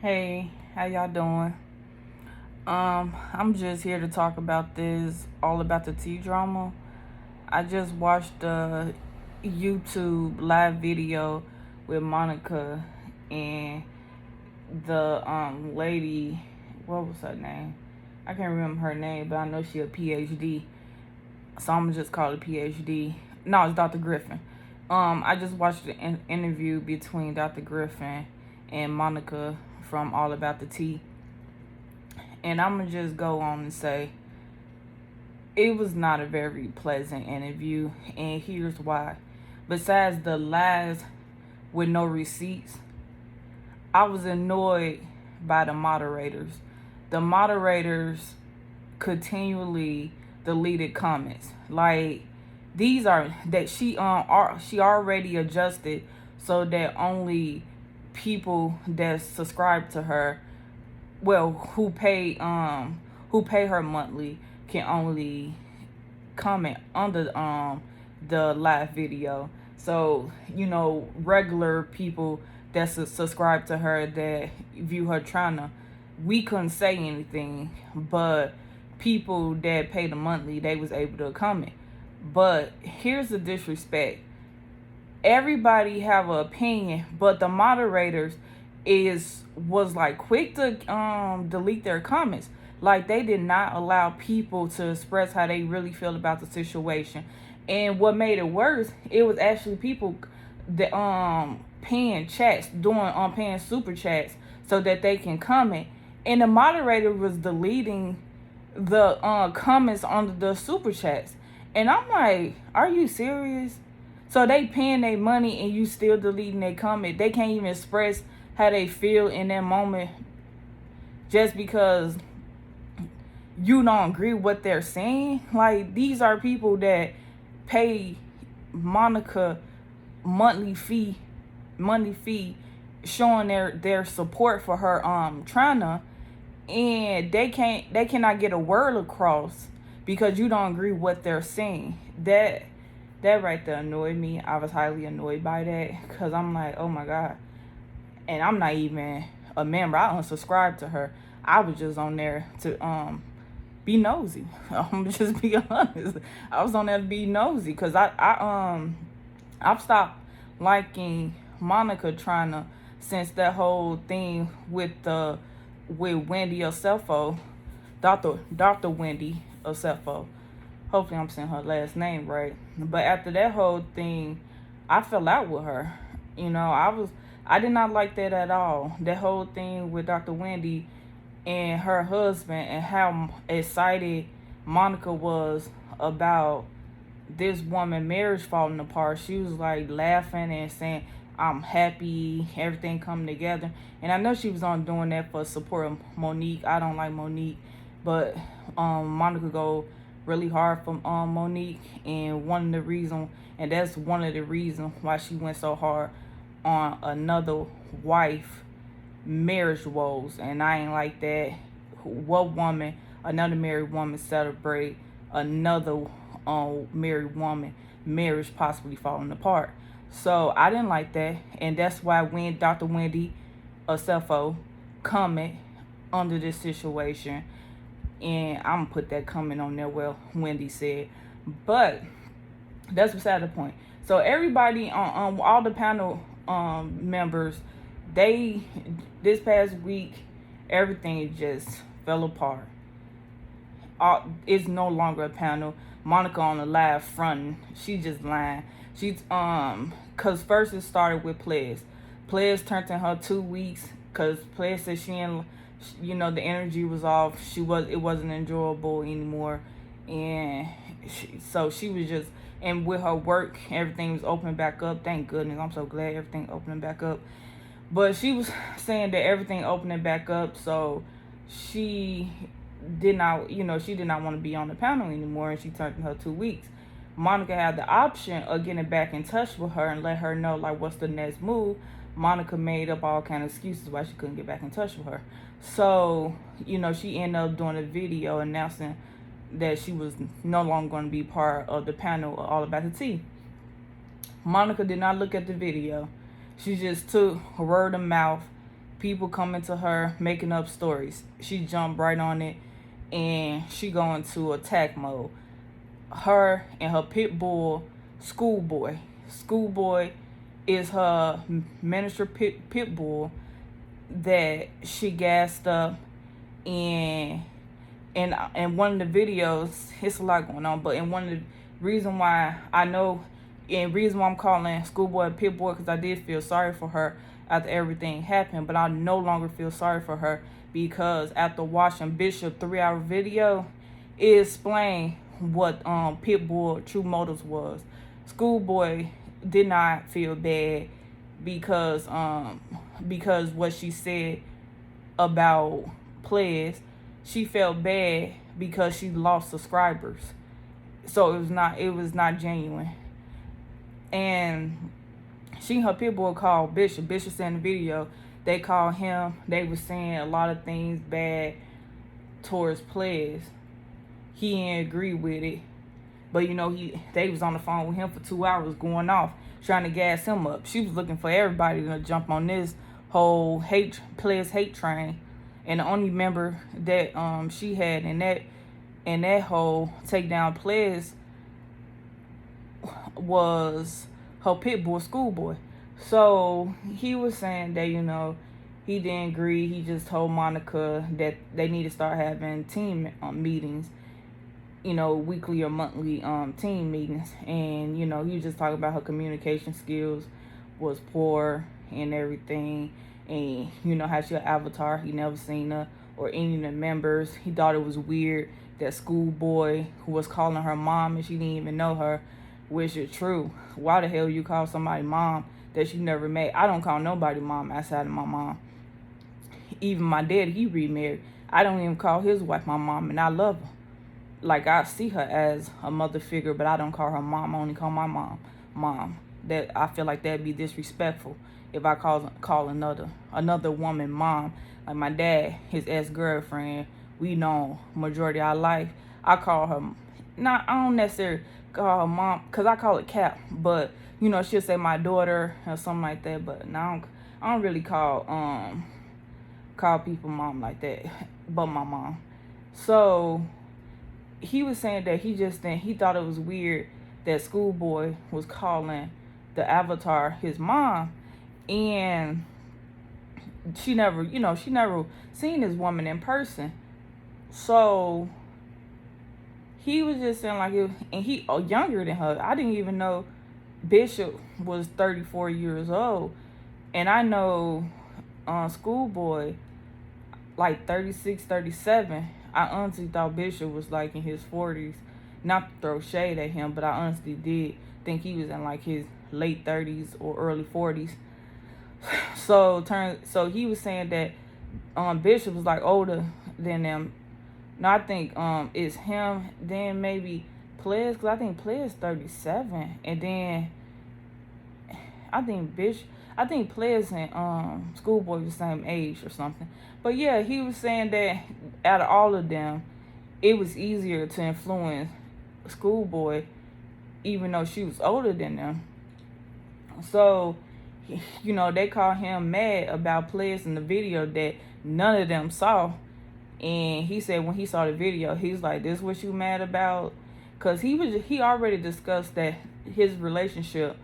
Hey, how y'all doing? I'm just here to talk about this all about the tea drama. I just watched a YouTube live video with Monica and the lady, what was her name? I can't remember her name, but I know she a PhD. So I'm gonna just call it PhD. No, it's Dr. Griffin. I just watched the interview between Dr. Griffin and Monica from All About the Tea. And I'm going to just go on and say it was not a very pleasant interview. And here's why. Besides the lies with no receipts, I was annoyed by the moderators. The moderators continually deleted comments. Like, these are that she already adjusted so that only people that subscribe to her, well, who pay her monthly, can only comment under the live video. So, regular people that subscribe to her, that view her channel, we couldn't say anything, but people that pay the monthly, they was able to comment. But here's the disrespect. Everybody have an opinion, but the moderators was like quick to delete their comments. Like, they did not allow people to express how they really feel about the situation. And what made it worse, it was actually people that paying chats, doing paying super chats so that they can comment. And the moderator was deleting the comments under the super chats. And I'm like, are you serious? So they paying their money and you still deleting their comment. They can't even express how they feel in that moment just because you don't agree with what they're saying. Like, these are people that pay Monica monthly fee, showing their support for her trying to, and they cannot get a word across because you don't agree with what they're saying. That right there annoyed me. I was highly annoyed by that because I'm like, oh my God. And I'm not even a member. I unsubscribed to her. I was just on there to be nosy. I'm just be honest. I was on there to be nosy because I've stopped liking Monica trying to, since that whole thing with Wendy Osefo, Dr. Wendy Osefo. Hopefully I'm saying her last name right. But after that whole thing, I fell out with her. I did not like that at all. That whole thing with Dr. Wendy and her husband, and how excited Monica was about this woman marriage falling apart. She was like laughing and saying, I'm happy, everything coming together. And I know she was on doing that for support of Monique. I don't like Monique, but Monica go really hard for Monique, and that's one of the reasons why she went so hard on another wife marriage woes. And I ain't like that. What woman, another married woman, celebrate another married woman marriage possibly falling apart? So I didn't like that, and that's why when Dr. Wendy Osefo comment under this situation, and I'm gonna put that comment on there, well, Wendy said, but that's beside the point. So everybody on all the panel members, they, this past week, everything just fell apart. It's no longer a panel. Monica on the live fronting. She just lying. She's cause first it started with Ples. Ples turned in her 2 weeks because Ples said the energy was off. It wasn't enjoyable anymore, and so she was just, and with her work, everything was opening back up. Thank goodness. I'm so glad everything opening back up. But she was saying that everything opening back up, so she did not want to be on the panel anymore, and she turned in her 2 weeks. Monica had the option of getting back in touch with her and let her know, like, what's the next move. Monica made up all kind of excuses why she couldn't get back in touch with her. So, she ended up doing a video announcing that she was no longer going to be part of the panel All About the Tea. Monica did not look at the video. She just took word of mouth people coming to her, making up stories. She jumped right on it, and she go into attack mode. Her and her pit bull, Schoolboy. Schoolboy is her miniature pit bull that she gassed up, and in one of the videos, it's a lot going on, but in one of the reason why I know, and reason why I'm calling Schoolboy a pit bull, because I did feel sorry for her after everything happened, but I no longer feel sorry for her, because after watching Bishop 3-hour video, it explained what Pitbull true motives was. Schoolboy did not feel bad because what she said about Pledge. She felt bad because she lost subscribers. So it was not genuine. And she and her Pitbull called Bishop. Bishop said in the video, they called him. They were saying a lot of things bad towards Pledge. He didn't agree with it. But they was on the phone with him for 2 hours going off, trying to gas him up. She was looking for everybody to jump on this whole Pledge hate train. And the only member that she had in that whole takedown Pledge was her pit bull, Schoolboy. So he was saying that he didn't agree. He just told Monica that they need to start having team meetings, weekly or monthly team meetings. And he was just talking about her communication skills was poor and everything. And how she had Avatar, he never seen her or any of the members. He thought it was weird that Schoolboy, who was calling her mom and she didn't even know her, which is true. Why the hell you call somebody mom that you never met? I don't call nobody mom outside of my mom. Even my dad, he remarried. I don't even call his wife my mom, and I love her. Like, I see her as a mother figure, but I don't call her mom. I only call my mom. That I feel like that'd be disrespectful if I call another woman mom. Like my dad, his ex-girlfriend, we know majority of our life. I call her, I don't necessarily call her mom, because I call it cap, but she'll say my daughter or something like that. But now I don't really call people mom like that, but my mom. So he was saying that he thought it was weird that Schoolboy was calling the Avatar his mom, and she never seen this woman in person. So he was just saying like it, and he younger than her. I didn't even know Bishop was 34 years old, and I know Schoolboy like 36, 37. I honestly thought Bishop was like in his 40s. Not to throw shade at him, but I honestly did think he was in like his late 30s or early 40s. So he was saying that Bishop was like older than them. No, I think it's him, then maybe Pledge, because I think Pledge 37, and then I think Pledge and Schoolboy the same age or something. But yeah, he was saying that out of all of them, it was easier to influence Schoolboy, even though she was older than them. So, they called him mad about Pledge in the video that none of them saw. And he said when he saw the video, he was like, "This what you mad about?" Because he already discussed that his relationship,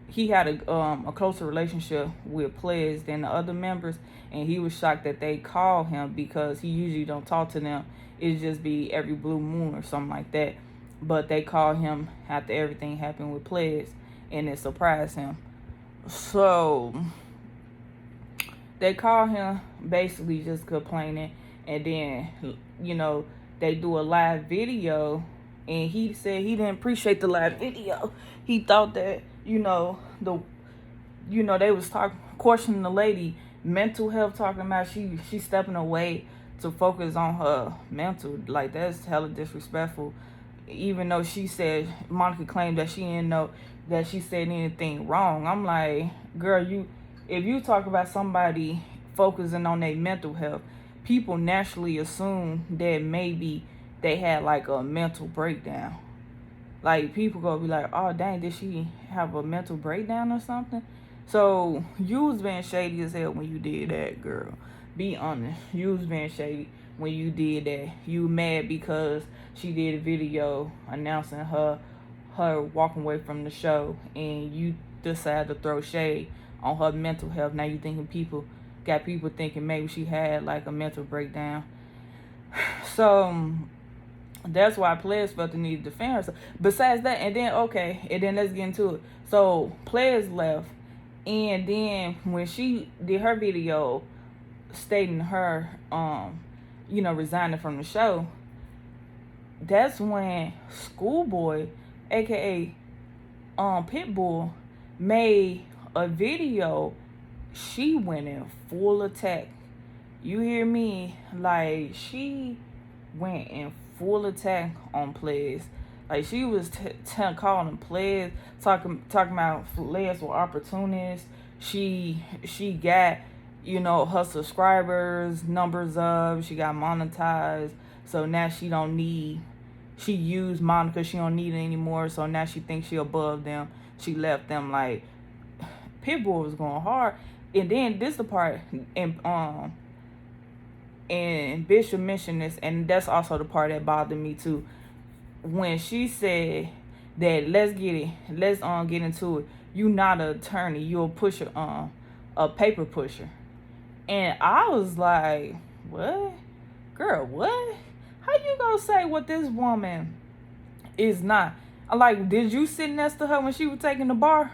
he had a closer relationship with Pledge than the other members, and he was shocked that they called him, because he usually don't talk to them. It just be every blue moon or something like that. But they called him after everything happened with Pledge, and it surprised him. So they called him basically just complaining, and then they do a live video, and he said he didn't appreciate the live video. He thought that they was questioning the lady mental health, talking about she stepping away to focus on her mental. Like, that's hella disrespectful. Even though Monica claimed that she didn't know that she said anything wrong. I'm like, girl, if you talk about somebody focusing on their mental health, people naturally assume that maybe they had like a mental breakdown. Like, people gonna be like, "Oh dang, did she have a mental breakdown or something?" So you was being shady as hell when you did that, girl. Be honest. You was being shady when you did that. You mad because she did a video announcing her walking away from the show, and you decided to throw shade on her mental health. Now you thinking got people thinking maybe she had like a mental breakdown. So that's why Pledge felt the need to defend herself. Besides that, and then let's get into it. So Pledge left, and then when she did her video stating her resigning from the show, that's when Schoolboy, aka Pitbull, made a video. She went in full attack. You hear me? Like, she went in full attack on Pledge. Like, she was calling Pledge, talking about Pledge were opportunists. She got, her subscribers numbers up. She got monetized. So now she used Monica. She don't need it anymore. So now she thinks she above them. She left them. Like, Pitbull was going hard. And then this the part, and Bishop mentioned this, and that's also the part that bothered me too. When she said that let's get into it. You not an attorney, you're a pusher, a paper pusher. And I was like, what? Girl, what? How you gonna say what this woman is not? Like, did you sit next to her when she was taking the bar?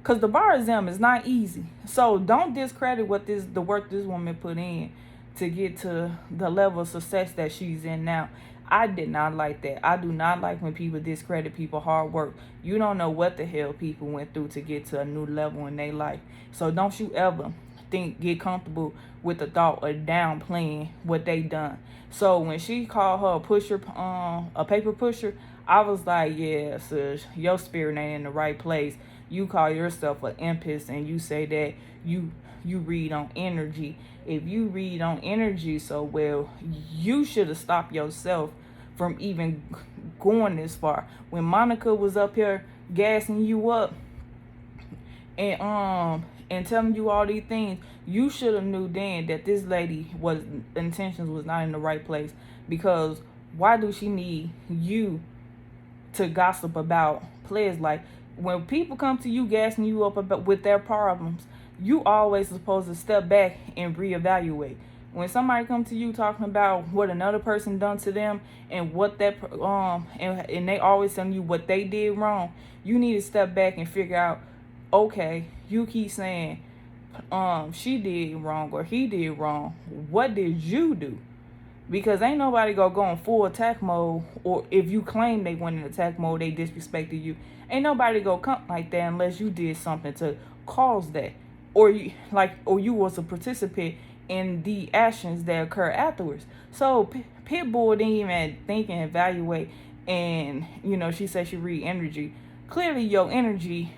Because the bar exam is not easy. So don't discredit the work this woman put in to get to the level of success that she's in now. I did not like that. I do not like when people discredit people's hard work. You don't know what the hell people went through to get to a new level in their life. So don't you ever get comfortable with the thought of downplaying what they done. So when she called her a pusher, a paper pusher, I was like, yeah, sis, your spirit ain't in the right place. You call yourself an empath, and you say that you read on energy. If you read on energy so well, you should have stopped yourself from even going this far. When Monica was up here gassing you up and telling you all these things, you should have knew then that this lady intentions was not in the right place. Because why do she need you to gossip about Pledge? Like, when people come to you gassing you up with their problems, you always supposed to step back and reevaluate. When somebody come to you talking about what another person done to them and what that and they always telling you what they did wrong, you need to step back and figure out, okay, you keep saying she did wrong or he did wrong. What did you do? Because ain't nobody gonna go in full attack mode, or if you claim they went in attack mode, they disrespected you. Ain't nobody gonna come like that unless you did something to cause that, or you was a participant in the actions that occur afterwards. So Pitbull didn't even think and evaluate, and she said she read energy. Clearly, your energy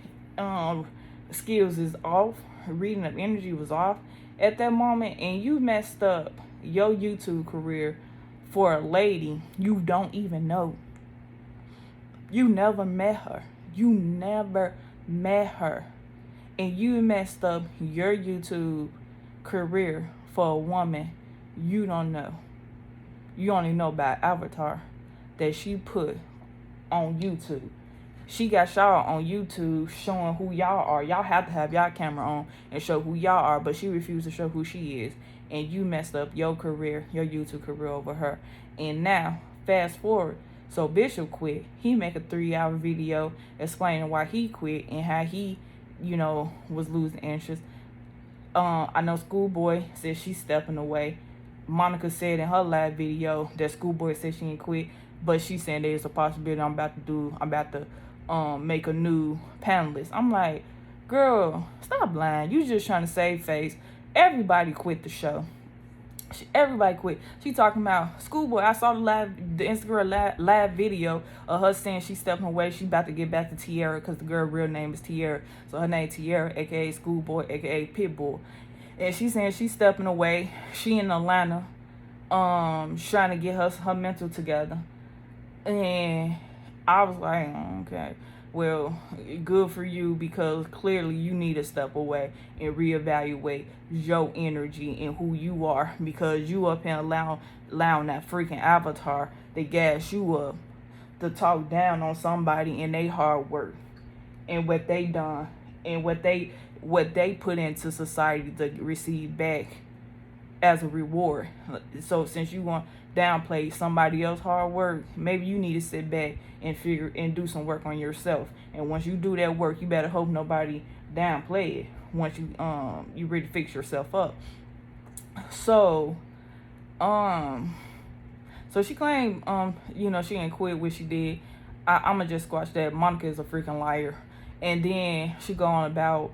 skills is off. Reading of energy was off at that moment, and you messed up your YouTube career for a lady you don't even know. You never met her. And you messed up your YouTube career for a woman you don't know. You only know about Avatar that she put on YouTube. She got y'all on YouTube showing who y'all are. Y'all have to have y'all camera on and show who y'all are, but she refused to show who she is. And you messed up your career, your YouTube career over her. And now, fast forward. So Bishop quit. He make a 3-hour video explaining why he quit and how he, was losing interest. I know Schoolboy said she's stepping away. Monica said in her live video that Schoolboy said she ain't quit, but she said there's a possibility I'm about to make a new panelist. I'm like, girl, stop lying. You just trying to save face. Everybody quit the show. Everybody quit. She talking about Schoolboy. I saw the Instagram live video of her saying she's stepping away. She about to get back to Tierra because the girl real name is Tierra. So her name Tierra, aka Schoolboy, aka Pitbull. And she's saying she's stepping away. She in Atlanta, trying to get her mental together. And I was like, okay. Well, good for you, because clearly you need to step away and reevaluate your energy and who you are, because you up here allowing that freaking avatar to gas you up, to talk down on somebody and they hard work and what they done and what they put into society to receive back as a reward. So since you want to downplay somebody else's hard work, maybe you need to sit back and figure and do some work on yourself. And once you do that work, you better hope nobody downplay it once you ready to fix yourself up. So so she claimed she didn't quit what she did. I'ma just squash that. Monica is a freaking liar. And then she go on about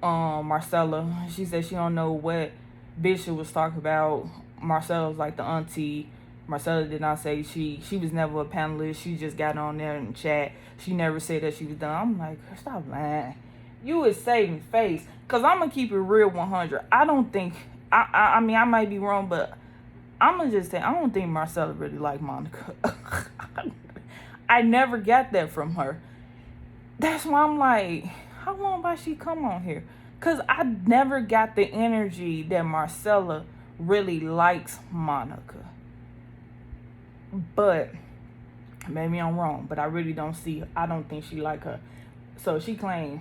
Marcella. She said she don't know what Bishop was talking about. Marcella was like the auntie. Marcella did not say she was never a panelist. She just got on there and chat. She never said that she was done. I'm like, stop lying. You is saving face. Because I'm going to keep it real 100. I don't think, I mean, I might be wrong, but I'm going to just say, I don't think Marcella really liked Monica. I never got that from her. That's why I'm like, how long about she come on here? Because I never got the energy that Marcella really likes Monica. But maybe I'm wrong, but I really don't think she like her. So she claimed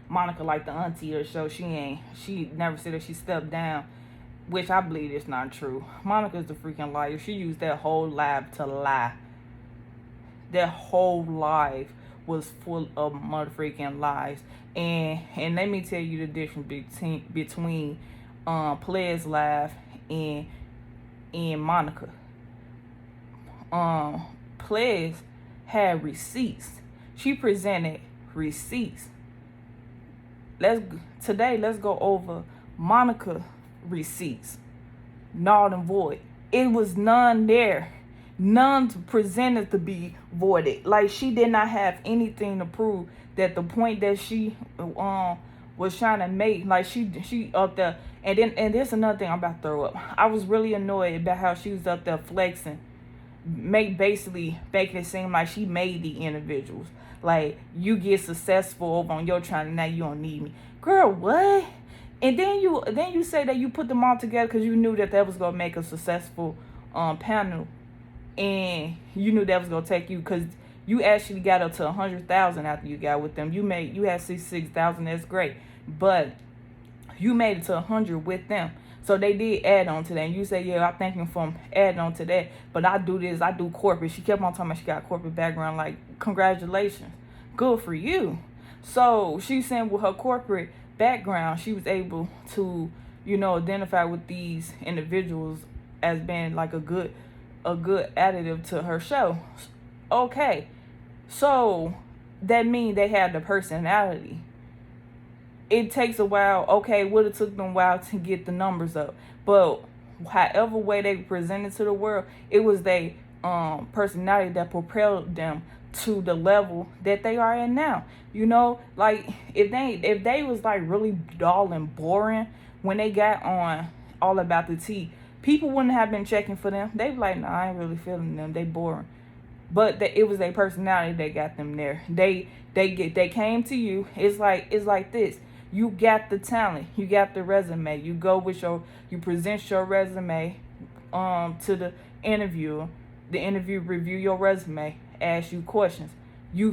Monica like the auntie of the show. She never said that she stepped down, which I believe is not true. Monica's the freaking liar. She used that whole live to lie. That whole live was full of motherfucking lies. And let me tell you the difference between Players Live and Monica. Players had receipts. She presented receipts. Let's go over Monica receipts. Null and void. It was none there. None presented to be voided. Like, she did not have anything to prove that the point that she was trying to make, like she up there. And there's another thing I'm about to throw up. I was really annoyed about how she was up there flexing, basically making it seem like she made the individuals. Like, you get successful over on your channel, now you don't need me. Girl, what? And then you say that you put them all together because you knew that was gonna make a successful panel, and you knew that was gonna take you, because you actually got up to 100,000 after you got with them. You had 66,000. That's great, but you made it to 100 with them. So they did add on to that. And you say, yeah, I thank you for adding on to that. But I do this, I do corporate. She kept on talking about she got a corporate background. Like, congratulations. Good for you. So she's saying with her corporate background, she was able to, identify with these individuals as being like a good additive to her show. Okay. So that means they have the personality. It takes a while. Okay, would have took them a while to get the numbers up, but however way they presented to the world, it was their personality that propelled them to the level that they are at now. Like, if they was like really dull and boring when they got on All About the Tea, people wouldn't have been checking for them. They'd be like, nah, I ain't really feeling them. They boring. But it was their personality that got them there. They came to you. It's like this. You got the talent. You got the resume. You go with you present your resume to the interviewer. The interviewer review your resume, ask you questions. You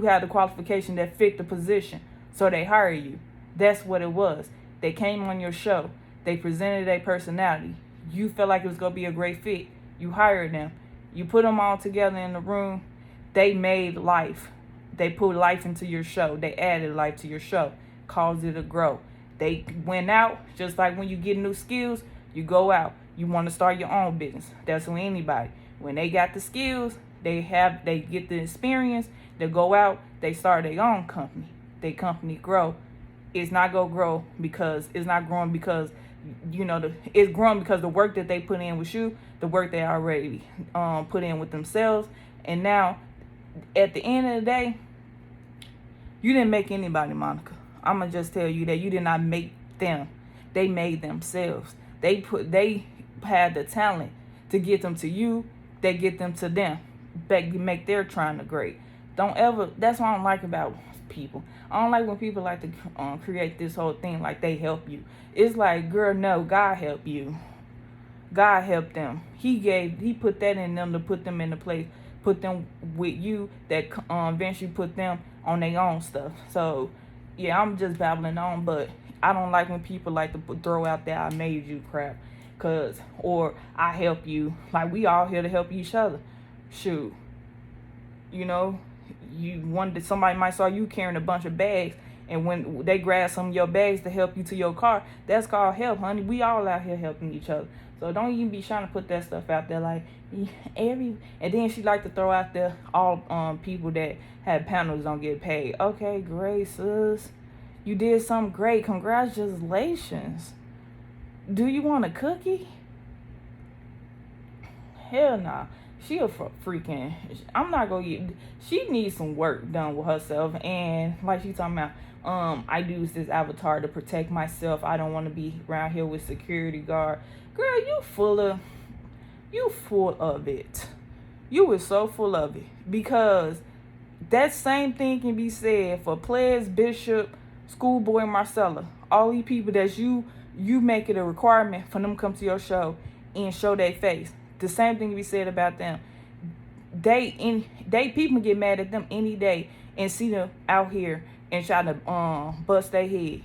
had the qualification that fit the position. So they hire you. That's what it was. They came on your show. They presented their personality. You felt like it was going to be a great fit. You hired them. You put them all together in the room. They made life. They put life into your show. They added life to your show. Caused it to grow. They went out, just like when you get new skills, you go out. You want to start your own business. That's with anybody. When they got the skills, they get the experience, they go out, they start their own company. Their company grow. It's not going to grow because it's not growing because it's growing because the work that they put in with you, the work they already put in with themselves. And now, at the end of the day, you didn't make anybody, Monica. I'm going to just tell you that you did not make them. They made themselves. They had the talent to get them to you. They get them to them. Make their trying to great. Don't ever. That's what I don't like about people. I don't like when people like to create this whole thing like they help you. It's like, girl, no, God help you. God helped them. He put that in them to put them in the place, put them with you that eventually put them on their own stuff. So, yeah, I'm just babbling on, but I don't like when people like to throw out there, I made you crap, or I help you. Like, we all here to help each other. Shoot. You know, somebody might saw you carrying a bunch of bags, and when they grab some of your bags to help you to your car, that's called help, honey. We all out here helping each other. So don't even be trying to put that stuff out there like and then she like to throw out there all people that have panels don't get paid. Okay, great, sis. You did something great. Congratulations. Do you want a cookie? Hell nah. She a freaking. I'm not gonna get. She needs some work done with herself, and like she talking about. I use this avatar to protect myself. I don't want to be around here with security guard. Girl, you full of it. You is so full of it, because that same thing can be said for Pledge, Bishop, Schoolboy, Marcella. All these people that you make it a requirement for them to come to your show and show their face. The same thing can be said about them. People get mad at them any day and see them out here and try to bust their head.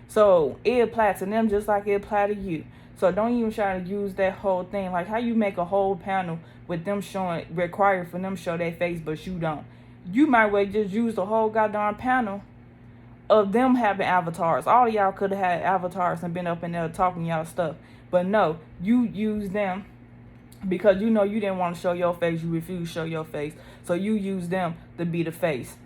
So it applies to them just like it applies to you. So don't even try to use that whole thing. Like, how you make a whole panel with them required for them to show their face, but you don't. You might well just use the whole goddamn panel of them having avatars. All of y'all could have had avatars and been up in there talking y'all stuff. But no, you use them because you know you didn't want to show your face. You refused to show your face. So you use them to be the face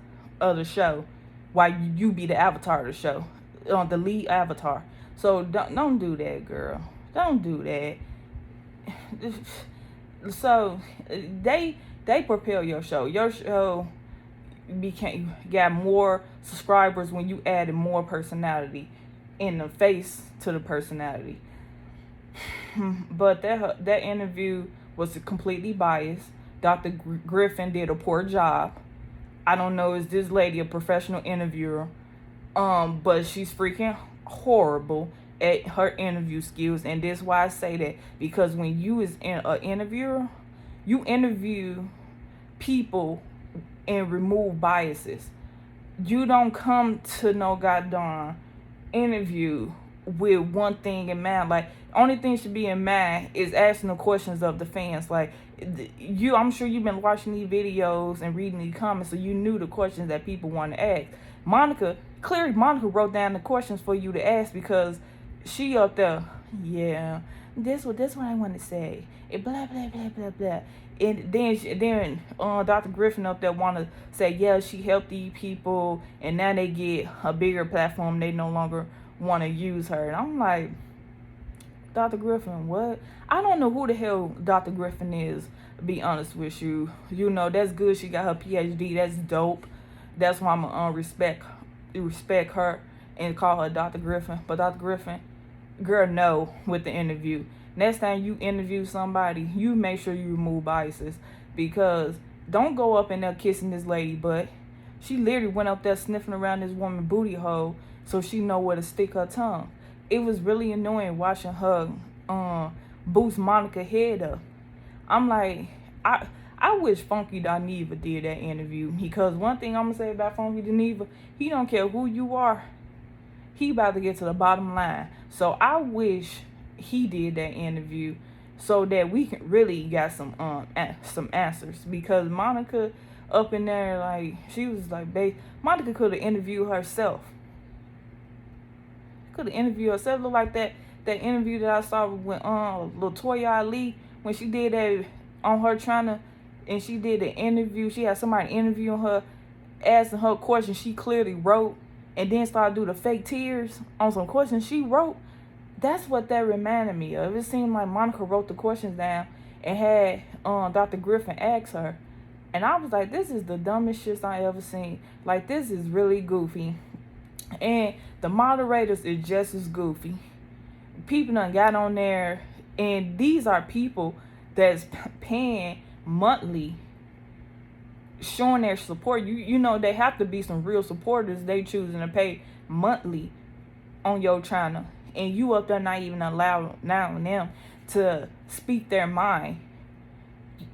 of the show while you be the avatar of the show, the lead avatar. So don't do that, girl. Don't do that. So they propel your show. Your show got more subscribers when you added more personality in the face to the personality. But that interview was completely biased. Dr. Griffin did a poor job. I don't know, is this lady a professional interviewer? But she's freaking horrible at her interview skills, and this is why I say that, because when you is an interviewer, you interview people and remove biases. You don't come to no goddamn interview with one thing in mind. Like, only thing should be in mind is asking the questions of the fans. Like, I'm sure you've been watching these videos and reading these comments, so you knew the questions that people want to ask. Monica wrote down the questions for you to ask, because she up there, yeah, this what I want to say, and blah blah blah blah blah. And then Dr. Griffin up there want to say, yeah, she helped these people, and now they get a bigger platform. They no longer want to use her. And I'm like, Dr. Griffin, what? I don't know who the hell Dr. Griffin is, to be honest with you. You know, that's good. She got her PhD. That's dope. That's why I'm going to respect her and call her Dr. Griffin. But Dr. Griffin, girl, no, with the interview. Next time you interview somebody, you make sure you remove biases, because don't go up in there kissing this lady butt. She literally went up there sniffing around this woman's booty hole so she know where to stick her tongue. It was really annoying watching her boost Monica's head up. I'm like, I wish Funky Dineva did that interview, because one thing I'm going to say about Funky Dineva, he don't care who you are. He about to get to the bottom line. So I wish he did that interview so that we can really got some answers, because Monica up in there, like, she was like, Monica could have interviewed herself. Look like that interview that I saw with LaToya Ali, when she did that on her and she did the interview. She had somebody interviewing her, asking her questions she clearly wrote, and then started doing the fake tears on some questions she wrote. That's what that reminded me of. It seemed like Monica wrote the questions down and had Dr. Griffin ask her. And I was like, this is the dumbest shit I ever seen. Like, this is really goofy. And the moderators is just as goofy. People done got on there, and these are people that's paying monthly showing their support. You know they have to be some real supporters. They choosing to pay monthly on your channel, and you up there not even allowing them to speak their mind.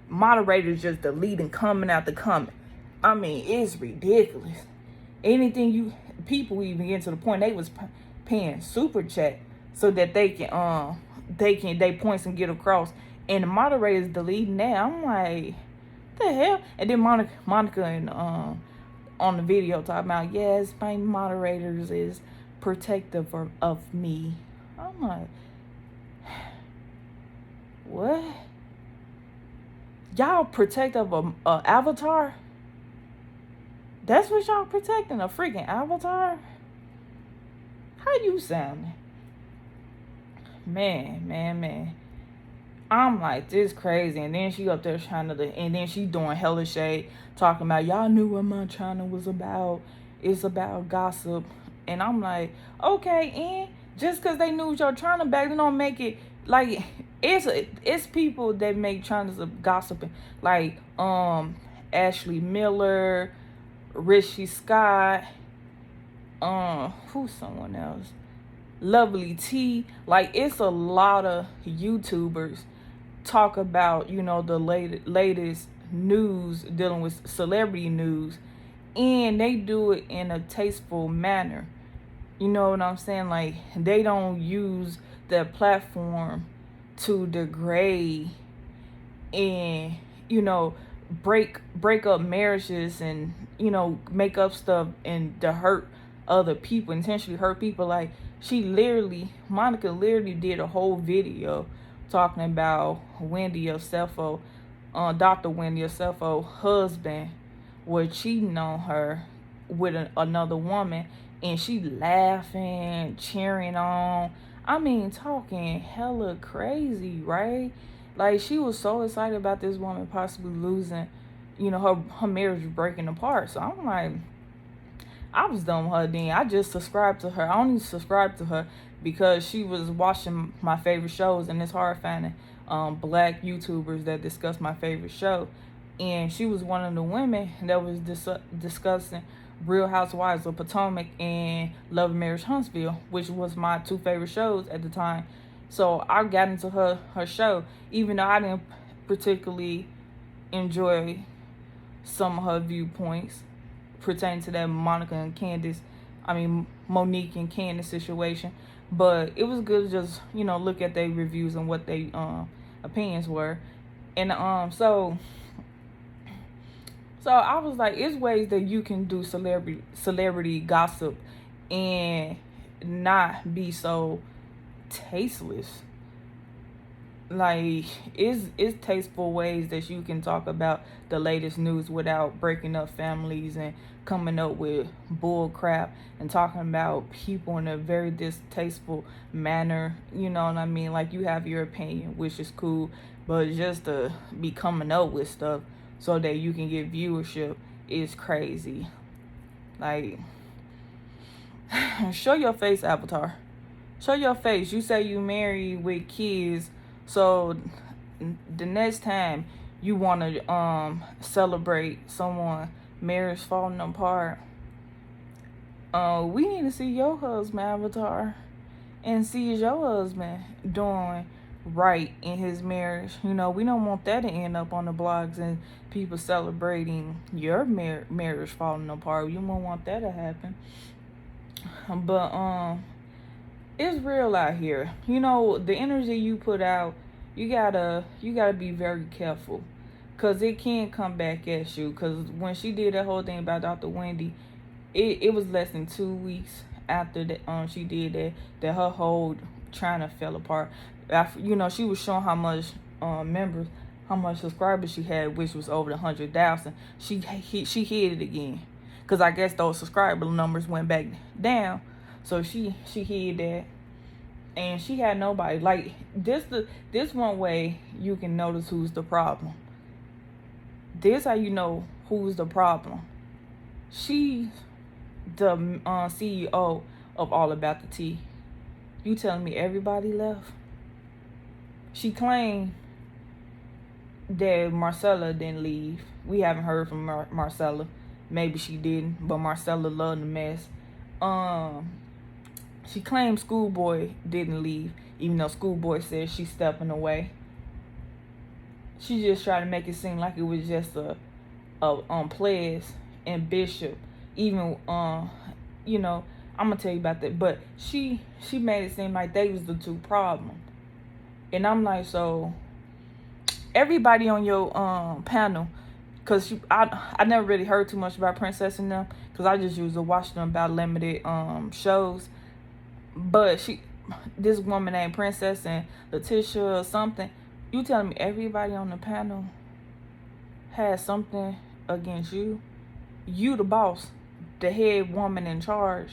Moderators just deleting comment after comment. I mean, it's ridiculous. Anything people even get to the point they was paying super chat so that they can they points and get across, and the moderators deleting that. I'm like, what the hell? And then Monica and on the video talking about, yes, my moderators is protective of me. I'm like, what? Y'all protective of Avatar? That's what y'all protecting, a freaking Avatar? How you sounding? Man. I'm like, this crazy. And then she up there trying to, and then she doing hella shade, talking about, y'all knew what my channel was about. It's about gossip. And I'm like, okay, and just because they knew what y'all trying to back, they don't make it, like, it's people that make channels of gossiping. Like, Ashley Miller, Richie Scott, who's someone else? Lovely T. Like, it's a lot of YouTubers talk about, you know, the latest news dealing with celebrity news, and they do it in a tasteful manner. You know what I'm saying? Like, they don't use their platform to degrade and, you know, break up marriages and, you know, make up stuff and to hurt other people, intentionally hurt people. Like, Monica literally did a whole video talking about Wendy Osefo, Dr. Wendy Osefo husband was cheating on her with another woman, and she laughing, cheering on. I mean, talking hella crazy, right? Like, she was so excited about this woman possibly losing, you know, her marriage breaking apart. So I'm like, I was done with her then. I just subscribed to her. I only subscribed to her because she was watching my favorite shows, and it's hard finding black YouTubers that discuss my favorite show. And she was one of the women that was discussing Real Housewives of Potomac and Love and Marriage Huntsville, which was my two favorite shows at the time. So I got into her show, even though I didn't particularly enjoy some of her viewpoints pertaining to that Monique and Candace situation. But it was good to just, you know, look at their reviews and what their opinions were. And so I was like, it's ways that you can do celebrity gossip and not be so tasteless. Like, it's tasteful ways that you can talk about the latest news without breaking up families and coming up with bull crap and talking about people in a very distasteful manner. You know what I mean? Like, you have your opinion, which is cool, but just to be coming up with stuff so that you can get viewership is crazy. Like, show your face, Avatar. Show your face. You say you married with kids, so the next time you want to celebrate someone marriage falling apart, we need to see your husband, Avatar, and see is your husband doing right in his marriage. You know, we don't want that to end up on the blogs and people celebrating your marriage falling apart. We don't want that to happen. But it's real out here. You know, the energy you put out, you gotta be very careful, cause it can come back at you. Cause when she did that whole thing about Dr. Wendy, it was less than 2 weeks after that she did that her whole China fell apart. After, you know, she was showing how much members, how much subscribers she had, which was over 100,000. She hid it again, cause I guess those subscriber numbers went back down. So she hid that, and she had nobody. Like, this one way you can notice who's the problem. This how you know who's the problem. She's the CEO of All About the Tea. You telling me everybody left? She claimed that Marcella didn't leave, We haven't heard from Marcella. Maybe she didn't, but Marcella loved the mess. She claimed Schoolboy didn't leave, even though Schoolboy said she's stepping away. She just tried to make it seem like it was just a Ples and Bishop. Even you know, I'm gonna tell you about that. But she made it seem like they was the two problems. And I'm like, so everybody on your panel, because I never really heard too much about Princess and them, because I just used to watch them about limited shows. But this woman named Princess and Letitia or something, you telling me everybody on the panel has something against you? You the boss, the head woman in charge,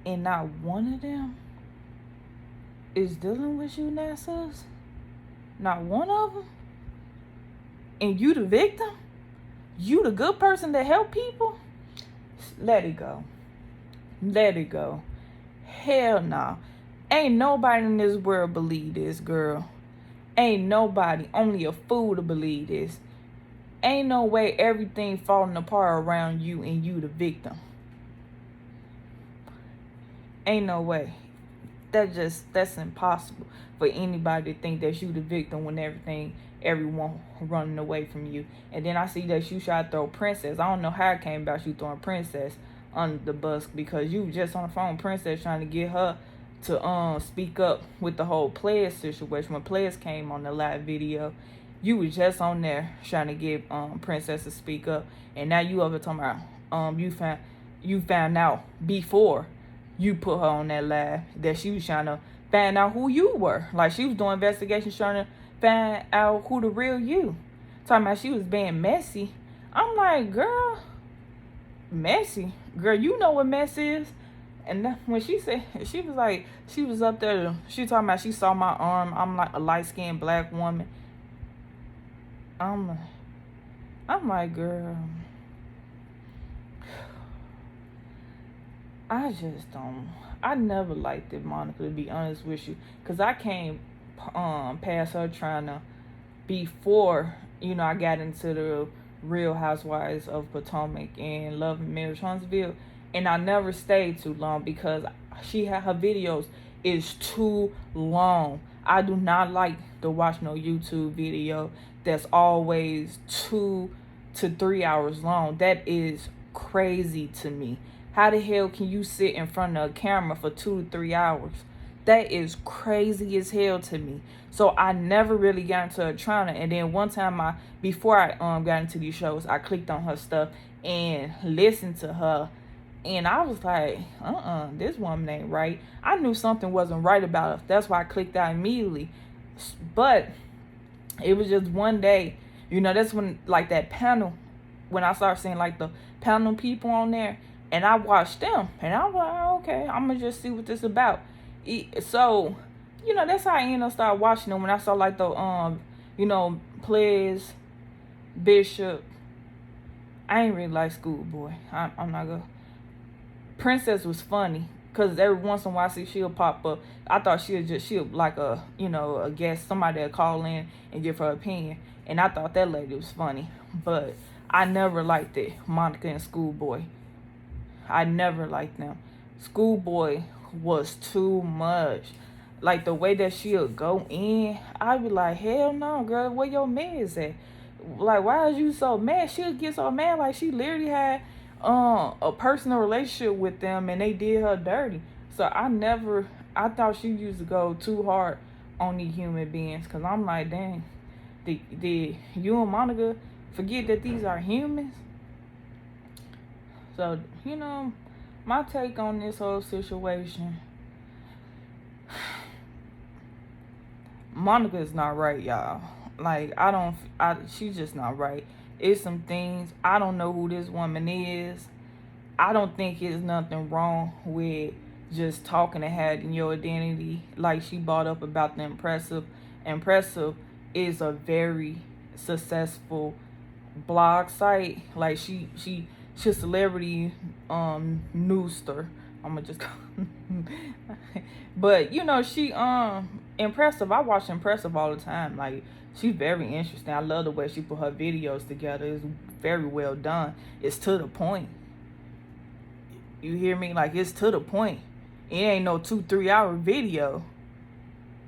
and not one of them is dealing with you, Nassas? Not one of them? And you the victim? You the good person that help people? Let it go. Let it go. Hell no. Ain't nobody in this world believe this, girl. Ain't nobody. Only a fool to believe this. Ain't no way everything falling apart around you and you the victim. Ain't no way. That's impossible for anybody to think that you the victim when everyone running away from you. And then I see that you tried to throw Princess. I don't know how it came about you throwing Princess under the bus, because you just on the phone with Princess trying to get her to speak up with the whole Ples situation. When Ples came on the live video, you was just on there trying to get Princess to speak up, and now you over talking about you found out before you put her on that live that she was trying to find out who you were. Like, she was doing investigations trying to find out who the real you. Talking about she was being messy. I'm like, girl, messy? Girl, you know what mess is. And when she said, she was like, she was up there, she talking about she saw my arm. I'm like a light-skinned black woman. I'm like, girl, I never liked it, Monica, to be honest with you. Because I came past her trying to, before, I got into the Real Housewives of Potomac and Love and Marriage Huntsville. And I never stayed too long because her videos is too long. I do not like to watch no YouTube video that's always 2 to 3 hours long. That is crazy to me. How the hell can you sit in front of a camera for 2 to 3 hours? That is crazy as hell to me. So I never really got into Atrana. And then one time before I got into these shows, I clicked on her stuff and listened to her. And I was like, this woman ain't right. I knew something wasn't right about her. That's why I clicked out immediately. But it was just one day, that's when, like, that panel, when I started seeing, like, the panel people on there, and I watched them, and I was like, okay, I'm going to just see what this about. So, that's how I ended up started watching them when I saw, like, the, Ples, Bishop. I ain't really like Schoolboy. I'm not going to. Princess was funny, because every once in a while I see she'll pop up. I thought she'll like a guest, somebody that call in and give her opinion. And I thought that lady was funny. But I never liked it, Monica and Schoolboy. I never liked them. Schoolboy was too much. Like, the way that she'll go in, I'd be like, hell no, girl, where your man's at? Like, why is you so mad? She'll get so mad like she literally had a personal relationship with them and they did her dirty. So I thought she used to go too hard on these human beings, because I'm like, dang, did you and Monica forget that these are humans? So, my take on this whole situation, Monica is not right, y'all. Like, she's just not right. It's some things. I don't know who this woman is. I don't think it's nothing wrong with just talking and having your identity. Like she brought up about the Impressive. Impressive is a very successful blog site. Like she's a celebrity newster. I'ma just but she Impressive. I watch Impressive all the time. Like, she's very interesting. I love the way she put her videos together. It's very well done. It's to the point. You hear me? Like, it's to the point. It ain't no 2-3 hour video.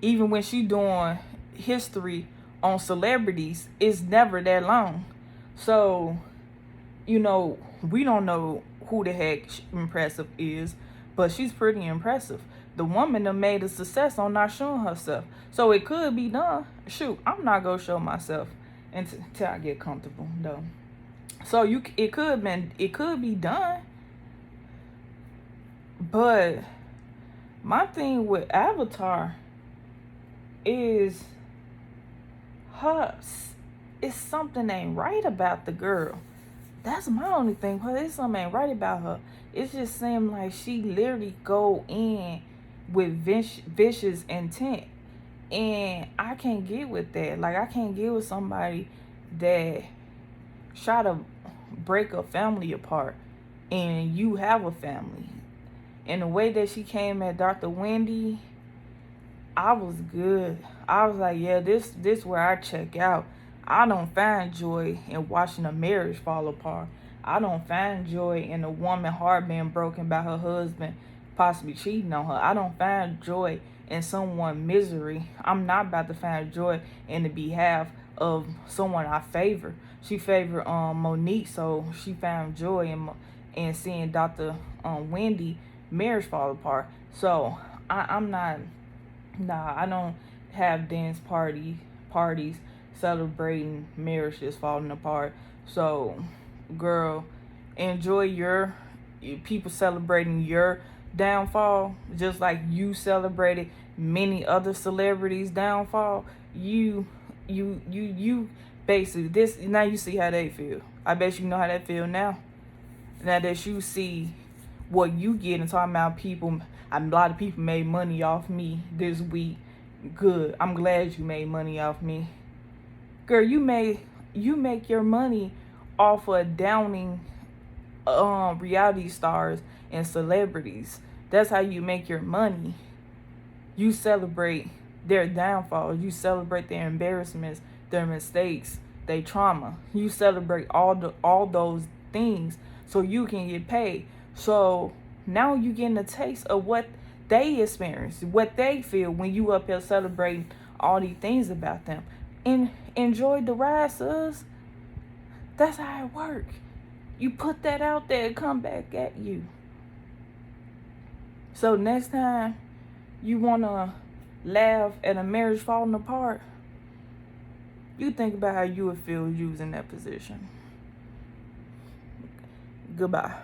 Even when she doing history on celebrities, it's never that long. So, you know, we don't know who the heck Impressive is, but she's pretty impressive. The woman that made a success on not showing herself. So it could be done. Shoot, I'm not gonna show myself until I get comfortable though. So it could be done. But my thing with Avatar is it's something ain't right about the girl. That's my only thing. There's something ain't right about her. It just seemed like she literally go in with vicious intent. And I can't get with that. Like, I can't get with somebody that try to break a family apart and you have a family. And the way that she came at Dr. Wendy, I was good. I was like, yeah, this where I check out. I don't find joy in watching a marriage fall apart. I don't find joy in a woman heart being broken by her husband possibly cheating on her. I don't find joy in someone's misery. I'm not about to find joy in the behalf of someone I favor. She favored Monique, so she found joy in seeing Dr. Wendy marriage fall apart. So I'm not. Nah, I don't have dance parties celebrating marriages falling apart. So, girl, enjoy your people celebrating your downfall, just like you celebrated many other celebrities' downfall. You basically this now you see how they feel. I bet you know how they feel now. Now that you see what you get and talking about people, a lot of people made money off me this week. Good. I'm glad you made money off me. Girl, you make your money off of downing reality stars and celebrities. That's how you make your money. You celebrate their downfalls. You celebrate their embarrassments, their mistakes, their trauma. You celebrate all those things so you can get paid. So now you getting a taste of what they experience, what they feel when you up here celebrating all these things about them. And enjoy the ride, sis. That's how it works. You put that out there, it come back at you. So next time you want to laugh at a marriage falling apart, you think about how you would feel using that position. Goodbye.